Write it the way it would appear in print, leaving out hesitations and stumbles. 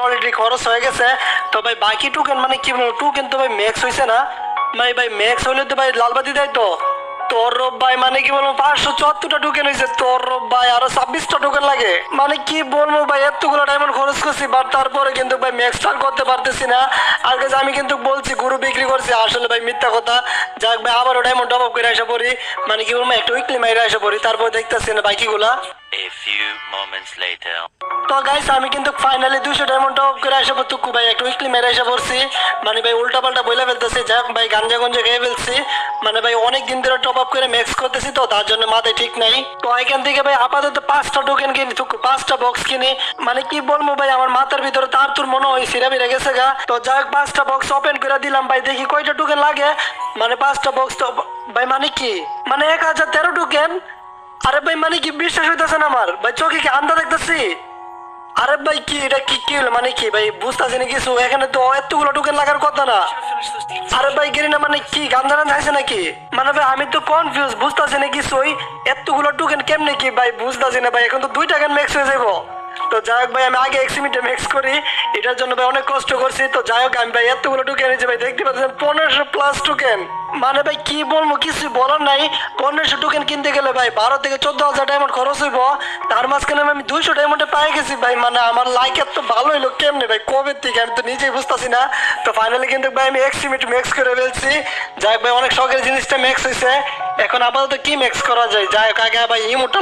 Already খরচ হয়ে গেছে। তো ভাই বাকি টোকেন মানে কি বলবো, টোকেন তো ভাই ম্যাক্স হয়েছে না ভাই ম্যাক্স হইলে তো ভাই লালবাতি দেয় তো। তোর ভাই মানে কি বলবো 574টা টোকেন হয়েছে, তোর ভাই আরো 26টা টোকেন লাগে। মানে কি বলবো ভাই এতগুলো ডায়মন্ড খরচ করছি, বাট তারপরে কিন্তু ভাই ম্যাক্স স্টার করতে পারতেছি না। আর কাছে আমি কিন্তু বলছি গরু বিক্রি করছি, আসলে ভাই মিথ্যা কথা। যাক ভাই আবারও ডায়মন্ড টপ আপ করে আসা পড়ি, মানে কি বলবো একটা উইকলি মাইরে আসা পড়ি, তারপর দেখতেছি না বাকিগুলা। A few moments later. তো গাইস আমি কিন্তু ফাইনালি 200 ডায়মন্ড টপ করে আসা পর তুকু ভাই একটা উইকলি মেরে আসা পড়ছি। মানে ভাই উল্টা পাল্টা বইলা ফেলতেছি, যাক ভাই গাঞ্জা গঞ্জা খেয়ে ফেলছি। মানে ভাই অনেক দিন ধরে টপ আপ করে ম্যাক্স করতেছি, তো তার জন্য মাথায় ঠিক নাই। তো এখান থেকে ভাই আপাতত 5টা টোকেন কিনি, তুকু 5টা বক্স কিনি। মানে কি বলবো ভাই আমার মাথার ভিতরে তার তোর মনে হয় সিরা বিরা গেছে গা। তো যাক 5টা বক্স ওপেন করে দিলাম ভাই, দেখি কয়টা টোকেন লাগে। মানে 5টা বক্স তো ভাই মানে কি মানে 1013 টোকেন। আরে ভাই মানে কি বিশ্বাস হইতেছে না আমার ভাই, চোখে কি আন্দা দেখতেছি। আরে ভাই কি এটা কি হলো, মানে কি ভাই বুঝতেছি না কিছু, এখানে তো এতগুলো টোকেন লাগার কথা না। আরে ভাই গেরি না মানে কি গান্ধা রান্ধা আছে নাকি, মানে ভাই আমি তো কনফিউজ বুঝতেছি না কিছুই। এতগুলো টোকেন কেমনে কি ভাই বুঝতেছি না ভাই, এখন তো 2 টাকা ম্যাক্স হয়ে যাবো। তো যাই হোক ভাই আমি আগে এক্সিমিটে ম্যাক্স করি, এটার জন্য ভাই অনেক কষ্ট করছি। তো যাই হোক আমি ভাই এতগুলো টোকেন হয়েছে ভাই, দেখতে পাচ্ছেন 1500+ টোকেন। মানে ভাই কি বলবো কিছু বলার নাই। 1500 টোকেন কিনতে গেলে ভাই 12 থেকে 14,000 ডায়মন্ড খরচ হইব। তার মাঝখানে আমি 200 ডায়মন্ডে পাই গেছি ভাই, মানে আমার লাইক এত ভালো হইলো কেমনে ভাই কবে থেকে আমি তো নিজেই বুঝতেছি না। তো ফাইনালি কিন্তু ভাই আমি এক্সিমিট ম্যাক্স করে ফেলছি। যাই হোক ভাই অনেক শখের জিনিসটা ম্যাক্স হয়েছে, এখন আপাতত কি ম্যাক্স করা যায়। যাই হোক আগে ভাই ইমোটা